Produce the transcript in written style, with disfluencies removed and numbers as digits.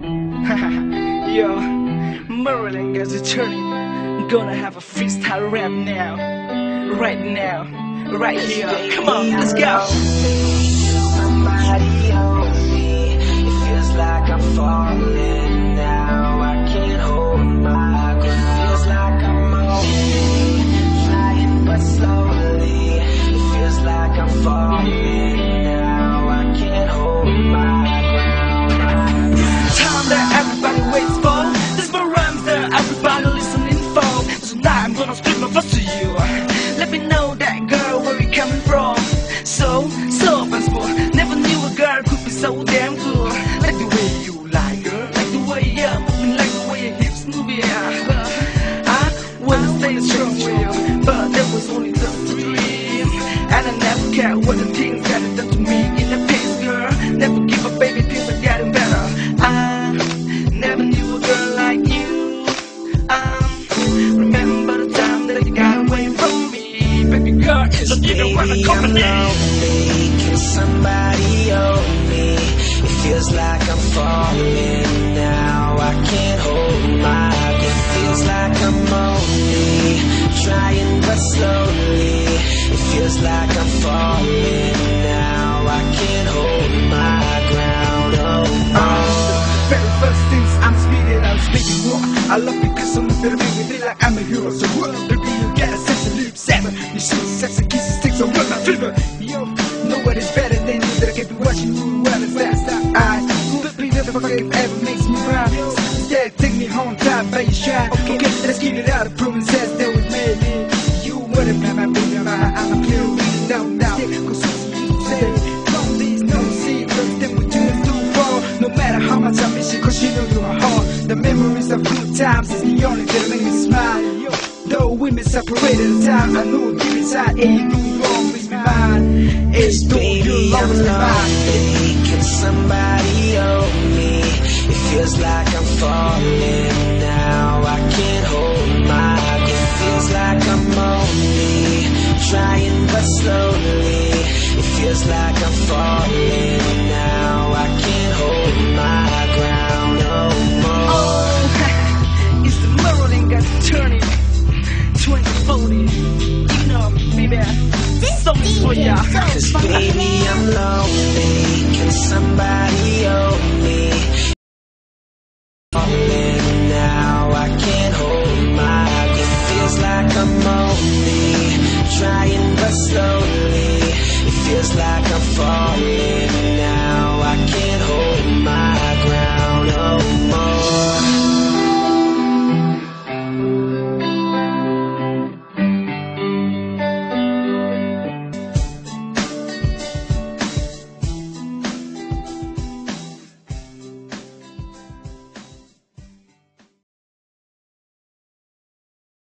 Yo, Maraland is returning. I'm gonna have a freestyle rap now. Right now, right here. Come on, let's go. Somebody hold me. It feels like I'm falling now. I can't hold my ground. Feels like I'm only flying but slowly. It feels like I'm falling now. I can't hold my ground. Time that everybody waits for. This my rhymes that everybody listening for. So now I'm gonna spit my verse to you. Let me know that girl where you coming from. So unspoiled. Never knew a girl could be so damn good. Like the way you like her, like the way you're moving, like the way your hips move, yeah. I wanna stay strong with you, but that was only the dream. And I never care what the things that are done to me in the past, girl. Never give up, baby, things are getting better. I never knew a girl like you. Remember the time that you got away from me, baby girl. Just give me one company. Can somebody hold me? It feels like I'm falling now. I can't hold my breath. It feels like I'm only trying but slowly. It feels like I'm falling now. I can't hold my ground. The very first things I'm speaking more. I love you cause I'm gonna make me feel like I'm a hero. So what? Baby, you got a sense of lip seven. You shoot sex and kisses, sticks on my fever. Yo, nobody's better than you that I can be watching you well and fast. I baby, never forget ever makes me rhyme. Instead, take me home, time by your shine. Okay, let's get it out of promises that we made. You wanna be my baby, I'm a clear reading now. Cause you say, don't these no secrets, then we do it too far. No matter how much I miss you, cause you know you are hard. The memories of good times is the only thing that make me smile. Yo, though we been separated at times, I know deep inside ain't you always be mine. It's Baby, I'm lonely. Can somebody hold me? It feels like I'm falling now. I can't hold my breath. It feels like I'm only trying but slowly. It feels like I'm falling now. I can't hold my ground no more. Oh, it's the Maraland Guyz turning 2040. You know, baby, something's for ya. Cause baby, I'm lonely. Can somebody hold me? Falling now, I can't hold my breath. It feels like I'm only trying but slowly. It feels like I'm falling